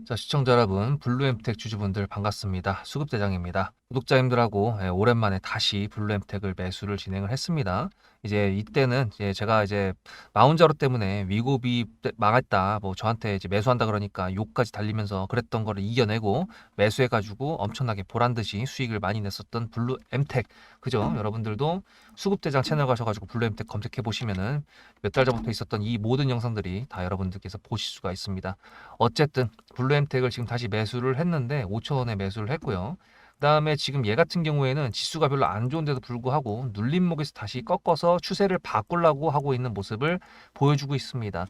자, 시청자 여러분, 블루엠텍 주주분들 반갑습니다. 수급대장입니다. 구독자님들하고 오랜만에 다시 블루엠텍을 매수를 진행을 했습니다. 이제 이때는 제가 마운자로 때문에 위고비 망했다, 뭐 저한테 이제 매수한다 그러니까 욕까지 달리면서 그랬던 거를 이겨내고 매수해가지고 엄청나게 보란 듯이 수익을 많이 냈었던 블루엠텍. 그죠? 여러분들도 수급대장 채널 가셔가지고 블루엠텍 검색해 보시면은 몇 달 전부터 있었던 이 모든 영상들이 다 여러분들께서 보실 수가 있습니다. 어쨌든 블루엠텍을 지금 다시 매수를 했는데 5,000원에 매수를 했고요. 그다음에 지금 얘 같은 경우에는 지수가 별로 안 좋은데도 불구하고 눌림목에서 다시 꺾어서 추세를 바꾸려고 하고 있는 모습을 보여주고 있습니다.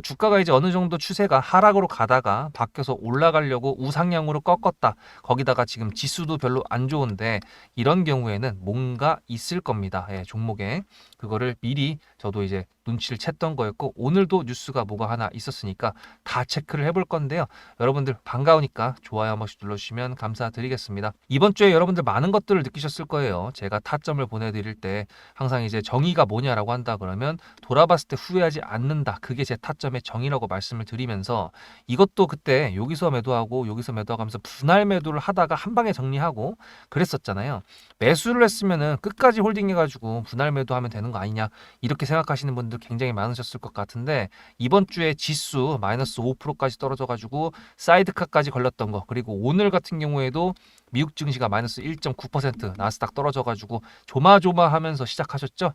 주가가 이제 어느 정도 추세가 하락으로 가다가 바뀌어서 올라가려고 우상향으로 꺾었다. 거기다가 지금 지수도 별로 안 좋은데 이런 경우에는 뭔가 있을 겁니다. 종목에. 그거를 미리 저도 이제 눈치를 챘던 거였고, 오늘도 뉴스가 뭐가 하나 있었으니까 다 체크를 해볼 건데요. 여러분들 반가우니까 좋아요 한 번씩 눌러주시면 감사드리겠습니다. 이번 주에 여러분들 많은 것들을 느끼셨을 거예요. 제가 타점을 보내드릴 때 항상 이제 정의가 뭐냐라고 한다 그러면 돌아봤을 때 후회하지 않는다. 그게 제 타점의 정의라고 말씀을 드리면서, 이것도 그때 여기서 매도하고 여기서 매도하고 하면서 분할 매도를 하다가 한 방에 정리하고 그랬었잖아요. 매수를 했으면은 끝까지 홀딩해가지고 분할 매도하면 되는 거 아니냐, 이렇게 생각하시는 분들 굉장히 많으셨을 것 같은데, 이번 주에 지수 마이너스 5%까지 떨어져가지고 사이드카까지 걸렸던 거, 그리고 오늘 같은 경우에도 미국 증시가 마이너스 1.9%, 나스닥 떨어져가지고 조마조마하면서 시작하셨죠.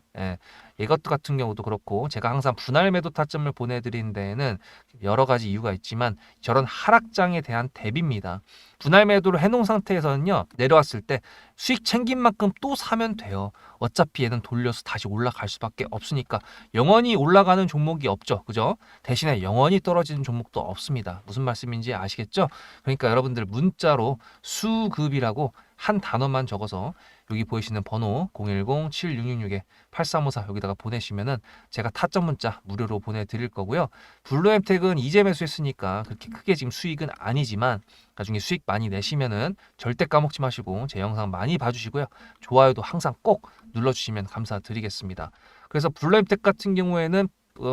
이것 같은 경우도 그렇고, 제가 항상 분할 매도 타점을 보내드린 데에는 여러 가지 이유가 있지만 저런 하락장에 대한 대비입니다. 분할 매도를 해놓은 상태에서는요, 내려왔을 때 수익 챙긴 만큼 또 사면 돼요. 어차피 얘는 돌려서 다시 올라갈 수밖에 없으니까. 영원히 올라가는 종목이 없죠. 그죠? 대신에 영원히 떨어지는 종목도 없습니다. 무슨 말씀인지 아시겠죠? 그러니까 여러분들 문자로 수급이라고 한 단어만 적어서 여기 보이시는 번호 010-7666-8354 여기다가 보내시면은 제가 타점 문자 무료로 보내드릴 거고요. 블루엠텍은 이제 매수했으니까 그렇게 크게 지금 수익은 아니지만 나중에 수익 많이 내시면은 절대 까먹지 마시고 제 영상 많이 봐주시고요. 좋아요도 항상 꼭 눌러주시면 감사드리겠습니다. 그래서 블루엠텍 같은 경우에는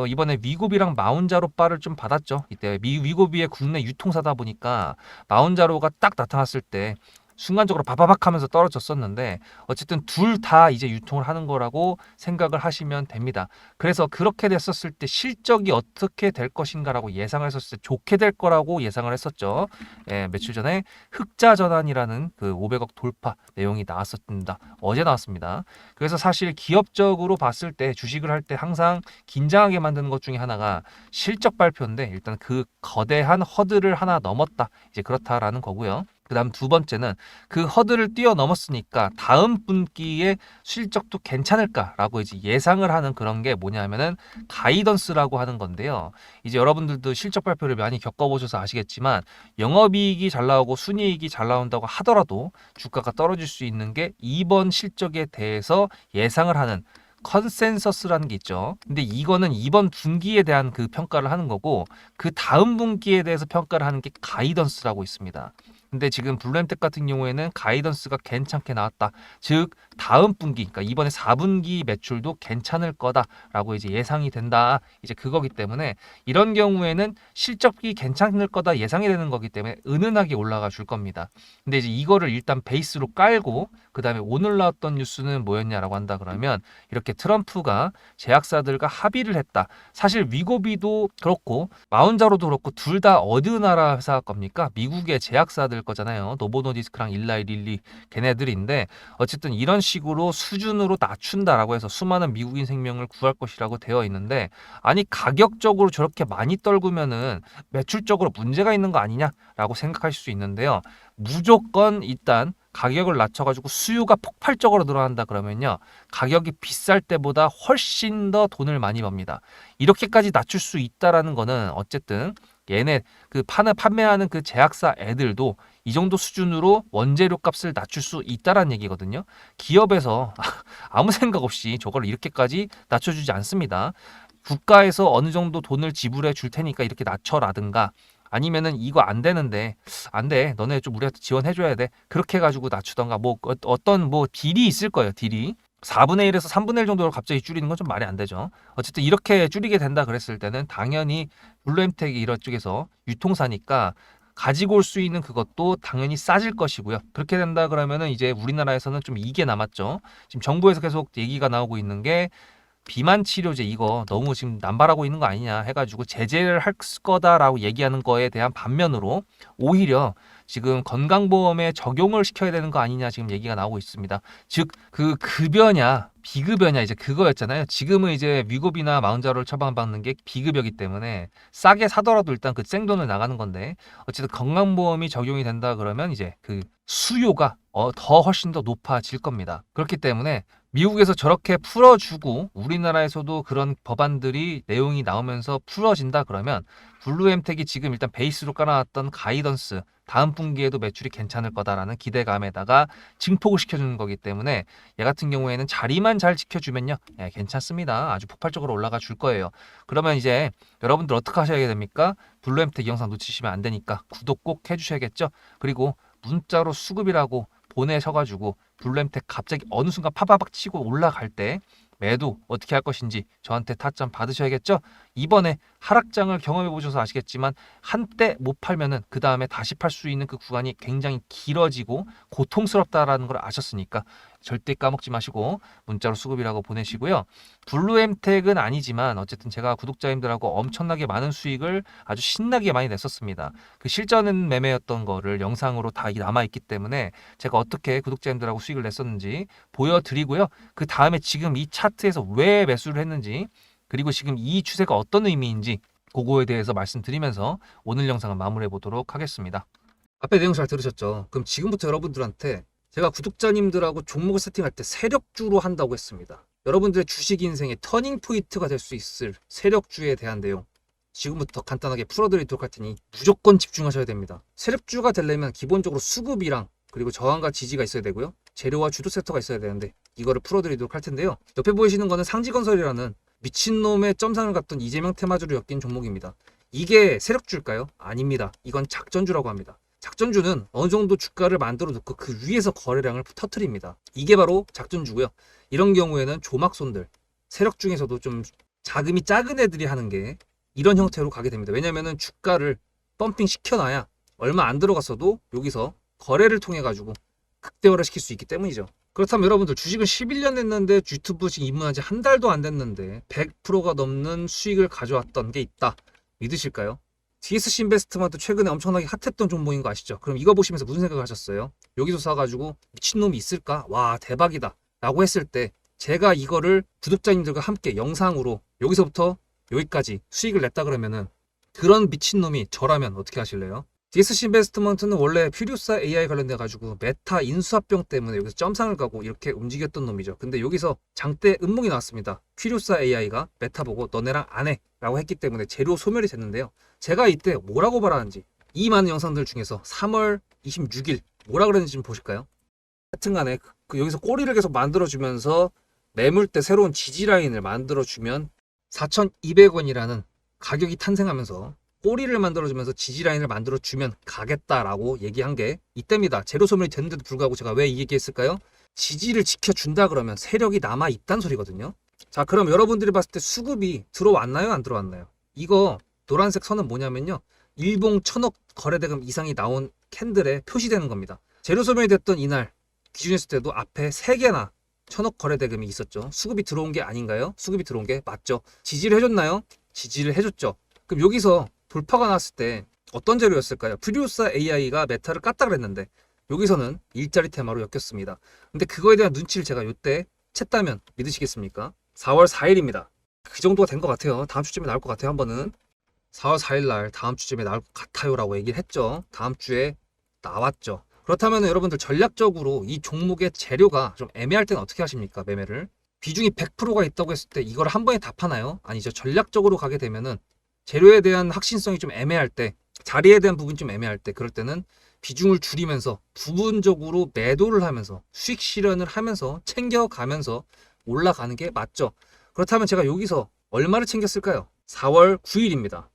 이번에 위고비랑 마운자로 바를 좀 받았죠. 이때 위고비의 국내 유통사다 보니까 마운자로가 딱 나타났을 때 순간적으로 바바박 하면서 떨어졌었는데, 어쨌든 둘 다 이제 유통을 하는 거라고 생각을 하시면 됩니다. 그래서 그렇게 됐었을 때 실적이 어떻게 될 것인가라고 예상을 했었을 때 좋게 될 거라고 예상을 했었죠. 며칠 전에 흑자 전환이라는 그 500억 돌파 내용이 나왔었습니다. 어제 나왔습니다. 그래서 사실 기업적으로 봤을 때 주식을 할 때 항상 긴장하게 만드는 것 중에 하나가 실적 발표인데, 일단 그 거대한 허들을 하나 넘었다, 이제 그렇다라는 거고요. 그 다음 두 번째는 그 허들을 뛰어넘었으니까 다음 분기에 실적도 괜찮을까라고 이제 예상을 하는 그런 게 뭐냐면은 가이던스라고 하는 건데요. 이제 여러분들도 실적 발표를 많이 겪어보셔서 아시겠지만, 영업이익이 잘 나오고 순이익이 잘 나온다고 하더라도 주가가 떨어질 수 있는 게 이번 실적에 대해서 예상을 하는 컨센서스라는 게 있죠. 근데 이거는 이번 분기에 대한 그 평가를 하는 거고, 그 다음 분기에 대해서 평가를 하는 게 가이던스라고 있습니다. 근데 지금 블루엠텍 같은 경우에는 가이던스가 괜찮게 나왔다. 즉 다음 분기, 그러니까 이번에 4분기 매출도 괜찮을 거다라고 이제 예상이 된다. 이제 그거기 때문에 이런 경우에는 실적이 괜찮을 거다 예상이 되는 거기 때문에 은은하게 올라가 줄 겁니다. 근데 이제 이거를 일단 베이스로 깔고 그다음에 오늘 나왔던 뉴스는 뭐였냐라고 한다 그러면, 이렇게 트럼프가 제약사들과 합의를 했다. 사실 위고비도 그렇고 마운자로도 그렇고 둘 다 어느 나라 회사 겁니까? 미국의 제약사들 거잖아요. 노보노디스크랑 일라이 릴리 걔네들인데, 어쨌든 이런 식으로 수준으로 낮춘다라고 해서 수많은 미국인 생명을 구할 것이라고 되어 있는데, 아니 가격적으로 저렇게 많이 떨구면은 매출적으로 문제가 있는 거 아니냐라고 생각하실 수 있는데요. 무조건 일단 가격을 낮춰가지고 수요가 폭발적으로 늘어난다 그러면요, 가격이 비쌀 때보다 훨씬 더 돈을 많이 법니다. 이렇게까지 낮출 수 있다라는 거는 어쨌든 얘네 그 판매하는 그 제약사 애들도 이 정도 수준으로 원재료 값을 낮출 수 있다라는 얘기거든요. 기업에서 아무 생각 없이 저걸 이렇게까지 낮춰주지 않습니다. 국가에서 어느 정도 돈을 지불해 줄 테니까 이렇게 낮춰라든가, 아니면은 이거 안 되는데 안 돼, 너네 좀 우리한테 지원해 줘야 돼, 그렇게 해가지고 낮추던가, 뭐 어떤 뭐 딜이 있을 거예요. 딜이 4분의 1에서 3분의 1 정도로 갑자기 줄이는 건 좀 말이 안 되죠. 어쨌든 이렇게 줄이게 된다 그랬을 때는 당연히 블루엠텍이 이런 쪽에서 유통사니까 가지고 올 수 있는 그것도 당연히 싸질 것이고요. 그렇게 된다 그러면은 이제 우리나라에서는 좀 이게 남았죠. 지금 정부에서 계속 얘기가 나오고 있는 게 비만 치료제 이거 너무 지금 남발하고 있는 거 아니냐 해가지고 제재를 할 거다라고 얘기하는 거에 대한 반면으로 오히려 지금 건강보험에 적용을 시켜야 되는 거 아니냐 지금 얘기가 나오고 있습니다. 즉 그 급여냐 비급여냐 이제 그거였잖아요. 지금은 이제 위급이나 마흔자로를 처방받는 게 비급여기 때문에 싸게 사더라도 일단 그 생돈을 나가는 건데 어쨌든 건강보험이 적용이 된다 그러면 이제 그 수요가 더 훨씬 더 높아질 겁니다. 그렇기 때문에 미국에서 저렇게 풀어주고 우리나라에서도 그런 법안들이 내용이 나오면서 풀어진다 그러면 블루엠텍이 지금 일단 베이스로 깔아놨던 가이던스 다음 분기에도 매출이 괜찮을 거다라는 기대감에다가 증폭을 시켜주는 거기 때문에 얘 같은 경우에는 자리만 잘 지켜주면요 괜찮습니다. 아주 폭발적으로 올라가 줄 거예요. 그러면 이제 여러분들 어떻게 하셔야 됩니까? 블루엠텍 영상 놓치시면 안 되니까 구독 꼭 해주셔야겠죠. 그리고 문자로 수급이라고 보내셔가지고 블루엠텍 갑자기 어느 순간 파바박 치고 올라갈 때 매도 어떻게 할 것인지 저한테 타점 받으셔야겠죠. 이번에 하락장을 경험해 보셔서 아시겠지만 한때 못 팔면은 그 다음에 다시 팔 수 있는 그 구간이 굉장히 길어지고 고통스럽다라는 걸 아셨으니까 절대 까먹지 마시고 문자로 수급이라고 보내시고요. 블루엠텍은 아니지만 어쨌든 제가 구독자님들하고 엄청나게 많은 수익을 아주 신나게 많이 냈었습니다. 그 실전 매매였던 거를 영상으로 다 남아있기 때문에 제가 어떻게 구독자님들하고 수익을 냈었는지 보여드리고요. 그 다음에 지금 이 차트에서 왜 매수를 했는지 그리고 지금 이 추세가 어떤 의미인지 그거에 대해서 말씀드리면서 오늘 영상을 마무리해 보도록 하겠습니다. 앞에 내용 잘 들으셨죠? 그럼 지금부터 여러분들한테 제가 구독자님들하고 종목을 세팅할 때 세력주로 한다고 했습니다. 여러분들의 주식 인생의 터닝 포인트가 될 수 있을 세력주에 대한 내용 지금부터 간단하게 풀어드리도록 할 테니 무조건 집중하셔야 됩니다. 세력주가 되려면 기본적으로 수급이랑 그리고 저항과 지지가 있어야 되고요. 재료와 주도 섹터가 있어야 되는데 이거를 풀어드리도록 할 텐데요. 옆에 보이시는 거는 상지건설이라는 미친놈의 점상을 갖던 이재명 테마주로 엮인 종목입니다. 이게 세력주일까요? 아닙니다. 이건 작전주라고 합니다. 작전주는 어느 정도 주가를 만들어 놓고 그 위에서 거래량을 터트립니다. 이게 바로 작전주고요. 이런 경우에는 조막손들, 세력 중에서도 좀 자금이 작은 애들이 하는 게 이런 형태로 가게 됩니다. 왜냐면은 주가를 펌핑 시켜놔야 얼마 안 들어갔어도 여기서 거래를 통해 가지고 극대화를 시킬 수 있기 때문이죠. 그렇다면 여러분들 주식은 11년 했는데 유튜브 지금 입문한 지 한 달도 안 됐는데 100%가 넘는 수익을 가져왔던 게 있다. 믿으실까요? DSC 인베스트먼트 최근에 엄청나게 핫했던 종목인 거 아시죠? 그럼 이거 보시면서 무슨 생각을 하셨어요? 여기서 사가지고 미친놈이 있을까? 와 대박이다 라고 했을 때 제가 이거를 구독자님들과 함께 영상으로 여기서부터 여기까지 수익을 냈다 그러면은 그런 미친놈이 저라면 어떻게 하실래요? DSC 인베스트먼트는 원래 퓨리오사 AI 관련돼 가지고 메타 인수합병 때문에 여기서 점상을 가고 이렇게 움직였던 놈이죠. 근데 여기서 장대 음몽이 나왔습니다. 퓨리오사 AI가 메타 보고 너네랑 안 해 라고 했기 때문에 재료 소멸이 됐는데요. 제가 이때 뭐라고 말하는지 이 많은 영상들 중에서 3월 26일 뭐라 그랬는지 좀 보실까요? 하여튼간에 여기서 꼬리를 계속 만들어주면서 매물대 새로운 지지라인을 만들어주면 4,200원이라는 가격이 탄생하면서 꼬리를 만들어주면서 지지라인을 만들어주면 가겠다라고 얘기한 게 이때입니다. 재료 소멸이 됐는데도 불구하고 제가 왜 이 얘기했을까요? 지지를 지켜준다 그러면 세력이 남아있단 소리거든요. 자 그럼 여러분들이 봤을 때 수급이 들어왔나요? 안 들어왔나요? 이거 노란색 선은 뭐냐면요. 일봉 1,000억 거래대금 이상이 나온 캔들에 표시되는 겁니다. 재료 소멸이 됐던 이날 기준했을 때도 앞에 3개나 1,000억 거래대금이 있었죠. 수급이 들어온 게 아닌가요? 수급이 들어온 게 맞죠. 지지를 해줬나요? 지지를 해줬죠. 그럼 여기서 돌파가 났을 때 어떤 재료였을까요? 퓨리오사 AI가 메타를 깠다 그랬는데 여기서는 일자리 테마로 엮였습니다. 근데 그거에 대한 눈치를 제가 이때 챘다면 믿으시겠습니까? 4월 4일입니다. 그 정도가 된 것 같아요. 다음 주쯤에 나올 것 같아요. 한 번은 4월 4일 날 다음 주쯤에 나올 것 같아요 라고 얘기를 했죠. 다음 주에 나왔죠. 그렇다면 여러분들 전략적으로 이 종목의 재료가 좀 애매할 때는 어떻게 하십니까? 매매를 비중이 100%가 있다고 했을 때 이걸 한 번에 다 파나요? 아니죠. 전략적으로 가게 되면은 재료에 대한 확신성이 좀 애매할 때, 자리에 대한 부분이 좀 애매할 때, 그럴 때는 비중을 줄이면서 부분적으로 매도를 하면서 수익 실현을 하면서 챙겨가면서 올라가는 게 맞죠. 그렇다면 제가 여기서 얼마를 챙겼을까요? 4월 9일입니다.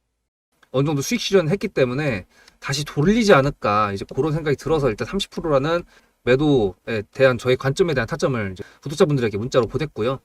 어느 정도 수익 실현을 했기 때문에 다시 돌리지 않을까 이제 그런 생각이 들어서 일단 30%라는 매도에 대한 저의 관점에 대한 타점을 이제 구독자분들에게 문자로 보냈고요.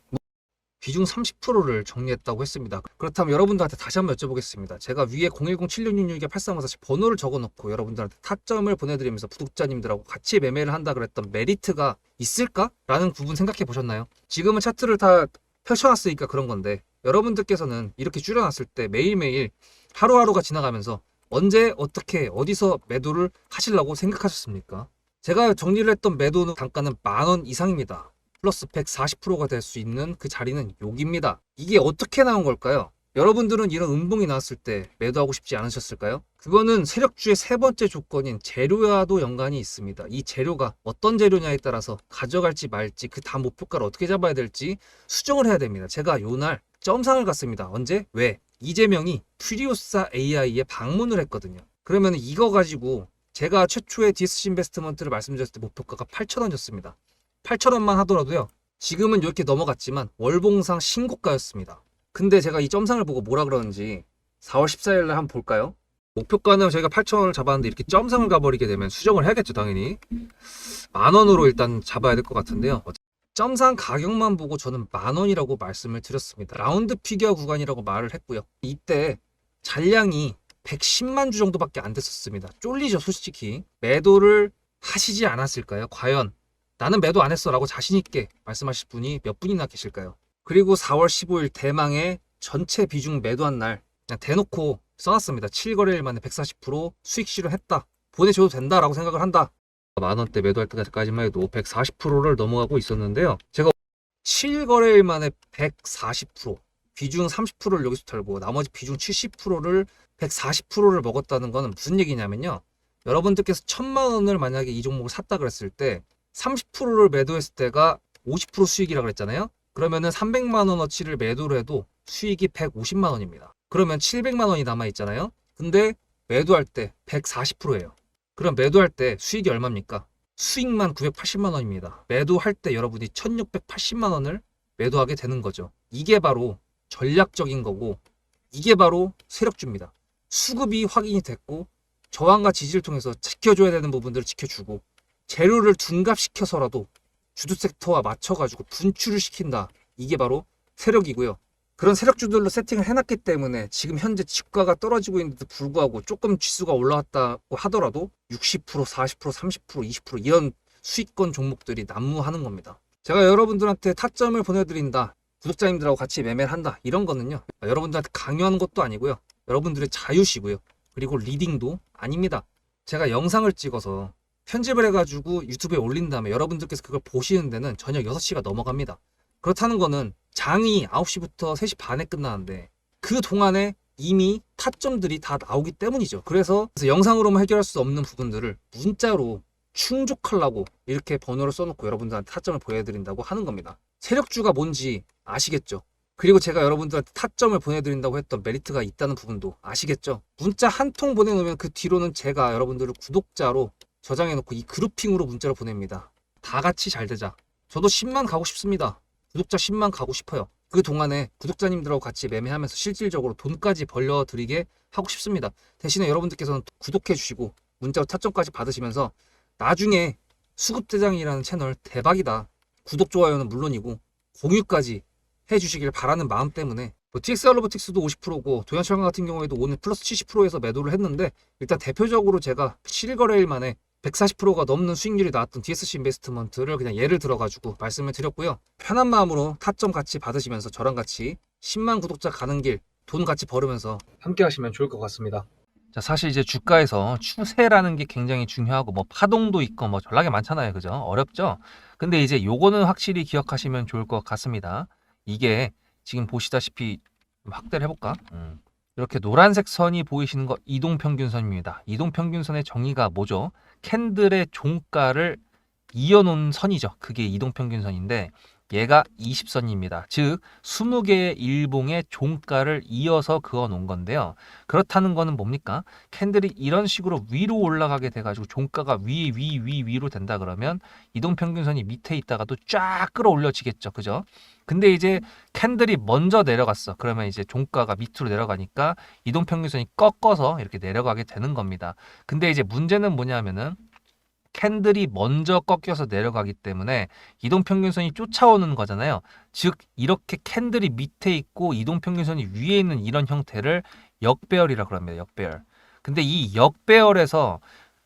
비중 30%를 정리했다고 했습니다. 그렇다면 여러분들한테 다시 한번 여쭤보겠습니다. 제가 위에 010-7666-8354 번호를 적어놓고 여러분들한테 타점을 보내드리면서 구독자님들하고 같이 매매를 한다 그랬던 메리트가 있을까? 라는 부분 생각해 보셨나요? 지금은 차트를 다 펼쳐놨으니까 그런 건데 여러분들께서는 이렇게 줄여놨을 때 매일매일 하루하루가 지나가면서 언제 어떻게 어디서 매도를 하시려고 생각하셨습니까? 제가 정리를 했던 매도 단가는 10,000원 이상입니다. 플러스 140%가 될 수 있는 그 자리는 여기입니다. 이게 어떻게 나온 걸까요? 여러분들은 이런 음봉이 나왔을 때 매도하고 싶지 않으셨을까요? 그거는 세력주의 세 번째 조건인 재료와도 연관이 있습니다. 이 재료가 어떤 재료냐에 따라서 가져갈지 말지 그 다음 목표가를 어떻게 잡아야 될지 수정을 해야 됩니다. 제가 요날 점상을 갔습니다. 언제? 왜? 이재명이 퓨리오사 AI에 방문을 했거든요. 그러면 이거 가지고 제가 최초의 디스시 인베스트먼트를 말씀드렸을 때 목표가가 8,000원이었습니다. 8,000원만 하더라도요. 지금은 이렇게 넘어갔지만 월봉상 신고가였습니다. 근데 제가 이 점상을 보고 뭐라 그러는지 4월 14일 날 한번 볼까요? 목표가는 저희가 8,000원을 잡았는데 이렇게 점상을 가버리게 되면 수정을 해야겠죠, 당연히. 10,000원으로 일단 잡아야 될 것 같은데요. 점상 가격만 보고 저는 10,000원이라고 말씀을 드렸습니다. 라운드 피겨 구간이라고 말을 했고요. 이때 잔량이 110만 주 정도밖에 안 됐었습니다. 쫄리죠, 솔직히. 매도를 하시지 않았을까요? 과연 나는 매도 안 했어 라고 자신있게 말씀하실 분이 몇 분이나 계실까요? 그리고 4월 15일 대망의 전체 비중 매도한 날 그냥 대놓고 써놨습니다. 7거래일 만에 140% 수익 실현했다. 보내줘도 된다라고 생각을 한다. 만원대 매도할 때까지만 해도 140%를 넘어가고 있었는데요. 제가 7거래일 만에 140% 비중 30%를 여기서 털고 나머지 비중 70%를 140%를 먹었다는 거는 무슨 얘기냐면요. 여러분들께서 1,000만 원을 만약에 이 종목을 샀다 그랬을 때 30%를 매도했을 때가 50% 수익이라고 그랬잖아요. 그러면은 300만 원어치를 매도를 해도 수익이 150만 원입니다. 그러면 700만 원이 남아 있잖아요. 근데 매도할 때 140%예요. 그럼 매도할 때 수익이 얼마입니까? 수익만 980만 원입니다. 매도할 때 여러분이 1680만 원을 매도하게 되는 거죠. 이게 바로 전략적인 거고 이게 바로 세력주입니다. 수급이 확인이 됐고 저항과 지지를 통해서 지켜줘야 되는 부분들을 지켜주고 재료를 둔갑시켜서라도 주도 섹터와 맞춰가지고 분출을 시킨다. 이게 바로 세력이고요. 그런 세력주들로 세팅을 해놨기 때문에 지금 현재 주가가 떨어지고 있는데도 불구하고 조금 지수가 올라왔다고 하더라도 60%, 40%, 30%, 20% 이런 수익권 종목들이 난무하는 겁니다. 제가 여러분들한테 타점을 보내드린다. 구독자님들하고 같이 매매를 한다. 이런 거는요. 여러분들한테 강요하는 것도 아니고요. 여러분들의 자유시고요. 그리고 리딩도 아닙니다. 제가 영상을 찍어서 편집을 해가지고 유튜브에 올린 다음에 여러분들께서 그걸 보시는 데는 저녁 6시가 넘어갑니다. 그렇다는 거는 장이 9시부터 3시 반에 끝나는데 그 동안에 이미 타점들이 다 나오기 때문이죠. 그래서 영상으로만 해결할 수 없는 부분들을 문자로 충족하려고 이렇게 번호를 써놓고 여러분들한테 타점을 보여드린다고 하는 겁니다. 세력주가 뭔지 아시겠죠? 그리고 제가 여러분들한테 타점을 보내드린다고 했던 메리트가 있다는 부분도 아시겠죠? 문자 한 통 보내놓으면 그 뒤로는 제가 여러분들을 구독자로 저장해놓고 이 그룹핑으로 문자를 보냅니다. 다 같이 잘 되자. 저도 10만 가고 싶습니다. 구독자 10만 가고 싶어요. 그 동안에 구독자님들하고 같이 매매하면서 실질적으로 돈까지 벌려드리게 하고 싶습니다. 대신에 여러분들께서는 구독해 주시고 문자로 타점까지 받으시면서 나중에 수급대장이라는 채널 대박이다. 구독, 좋아요는 물론이고 공유까지 해주시길 바라는 마음 때문에 TXR 로보틱스도 50%고 도연철강 같은 경우에도 오늘 플러스 70%에서 매도를 했는데 일단 대표적으로 제가 7거래일 만에 140%가 넘는 수익률이 나왔던 DSC 인베스트먼트를 그냥 예를 들어가지고 말씀을 드렸고요. 편한 마음으로 타점 같이 받으시면서 저랑 같이 10만 구독자 가는 길 돈 같이 벌으면서 함께 하시면 좋을 것 같습니다. 자, 사실 이제 주가에서 추세라는 게 굉장히 중요하고 뭐 파동도 있고 뭐 전략이 많잖아요. 그죠? 어렵죠? 근데 이제 요거는 확실히 기억하시면 좋을 것 같습니다. 이게 지금 보시다시피 확대를 해볼까? 이렇게 노란색 선이 보이시는 거 이동평균선입니다. 이동평균선의 정의가 뭐죠? 캔들의 종가를 이어놓은 선이죠. 그게 이동평균선인데 얘가 20선입니다. 즉 20개의 일봉의 종가를 이어서 그어 놓은 건데요. 그렇다는 거는 뭡니까? 캔들이 이런 식으로 위로 올라가게 돼가지고 종가가 위로 된다 그러면 이동평균선이 밑에 있다가도 쫙 끌어올려지겠죠. 그죠? 근데 이제 캔들이 먼저 내려갔어. 그러면 이제 종가가 밑으로 내려가니까 이동평균선이 꺾어서 이렇게 내려가게 되는 겁니다. 근데 이제 문제는 뭐냐면은 캔들이 먼저 꺾여서 내려가기 때문에 이동평균선이 쫓아오는 거잖아요. 즉 이렇게 캔들이 밑에 있고 이동평균선이 위에 있는 이런 형태를 역배열이라 그럽니다. 역배열. 근데 이 역배열에서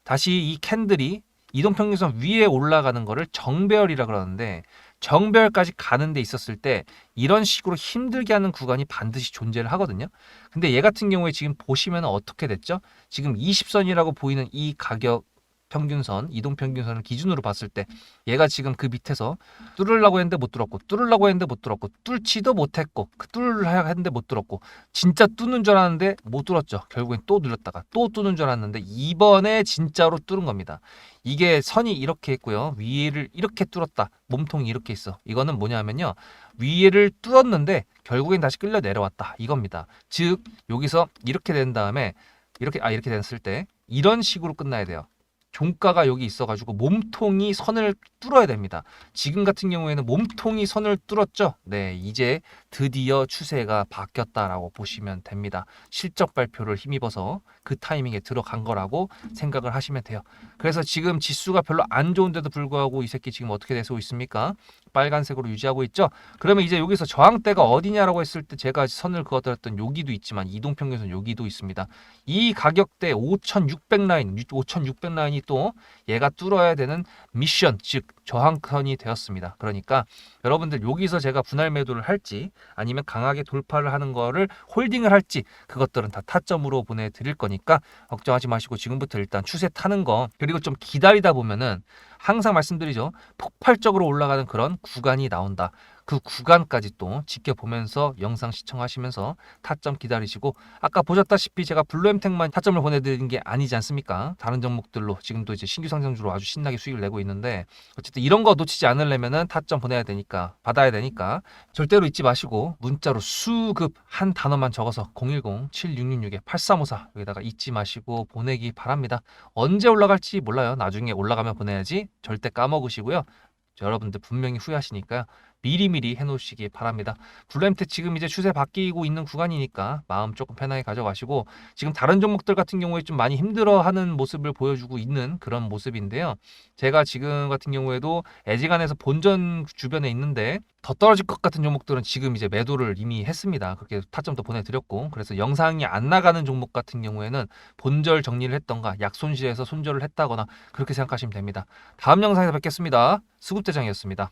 다시 이 캔들이 이동평균선 위에 올라가는 거를 정배열이라 그러는데, 정배열까지 가는 데 있었을 때 이런 식으로 힘들게 하는 구간이 반드시 존재를 하거든요. 근데 얘 같은 경우에 지금 보시면 어떻게 됐죠? 지금 20선이라고 보이는 이 가격 평균선, 이동평균선을 기준으로 봤을 때 얘가 지금 그 밑에서 뚫으려고 했는데 못 뚫었고, 뚫으려고 했는데 못 뚫었고, 뚫지도 못했고, 뚫으려고 했는데 못 뚫었고, 진짜 뚫는 줄 알았는데 못 뚫었죠. 결국엔 또 눌렸다가 또 뚫는 줄 알았는데 이번에 진짜로 뚫은 겁니다. 이게 선이 이렇게 있고요, 위를 이렇게 뚫었다, 몸통이 이렇게 있어. 이거는 뭐냐면요, 위를 뚫었는데 결국엔 다시 끌려 내려왔다, 이겁니다. 즉 여기서 이렇게 된 다음에 이렇게 됐을 때 이런 식으로 끝나야 돼요. 종가가 여기 있어가지고 몸통이 선을 뚫어야 됩니다. 지금 같은 경우에는 몸통이 선을 뚫었죠. 네, 이제 드디어 추세가 바뀌었다라고 보시면 됩니다. 실적 발표를 힘입어서 그 타이밍에 들어간 거라고 생각을 하시면 돼요. 그래서 지금 지수가 별로 안 좋은데도 불구하고 이 새끼 지금 어떻게 되고 있습니까? 빨간색으로 유지하고 있죠. 그러면 이제 여기서 저항대가 어디냐라고 했을 때 제가 선을 그어드렸던 여기도 있지만 이동평균선 여기도 있습니다. 이 가격대 5,600 라인, 5,600 라인이 또 얘가 뚫어야 되는 미션, 즉 저항선이 되었습니다. 그러니까 여러분들 여기서 제가 분할 매도를 할지 아니면 강하게 돌파를 하는 거를 홀딩을 할지 그것들은 다 타점으로 보내드릴 거니까 걱정하지 마시고 지금부터 일단 추세 타는 거, 그리고 좀 기다리다 보면은 항상 말씀드리죠. 폭발적으로 올라가는 그런 구간이 나온다. 그 구간까지 또 지켜보면서 영상 시청하시면서 타점 기다리시고, 아까 보셨다시피 제가 블루엠텍만 타점을 보내드린 게 아니지 않습니까? 다른 종목들로 지금도 이제 신규 상장주로 아주 신나게 수익을 내고 있는데, 어쨌든 이런 거 놓치지 않으려면은 타점 보내야 되니까, 받아야 되니까 절대로 잊지 마시고 문자로 수급 한 단어만 적어서 010-7666-8354 여기다가 잊지 마시고 보내기 바랍니다. 언제 올라갈지 몰라요. 나중에 올라가면 보내야지 절대 까먹으시고요. 여러분들 분명히 후회하시니까요. 미리미리 해놓으시기 바랍니다. 블루엠텍 지금 이제 추세 바뀌고 있는 구간이니까 마음 조금 편하게 가져가시고, 지금 다른 종목들 같은 경우에 좀 많이 힘들어하는 모습을 보여주고 있는 그런 모습인데요. 제가 지금 같은 경우에도 애지간해서 본전 주변에 있는데 더 떨어질 것 같은 종목들은 지금 이제 매도를 이미 했습니다. 그렇게 타점도 보내드렸고, 그래서 영상이 안 나가는 종목 같은 경우에는 본절 정리를 했던가 약손실에서 손절을 했다거나 그렇게 생각하시면 됩니다. 다음 영상에서 뵙겠습니다. 수급대장이었습니다.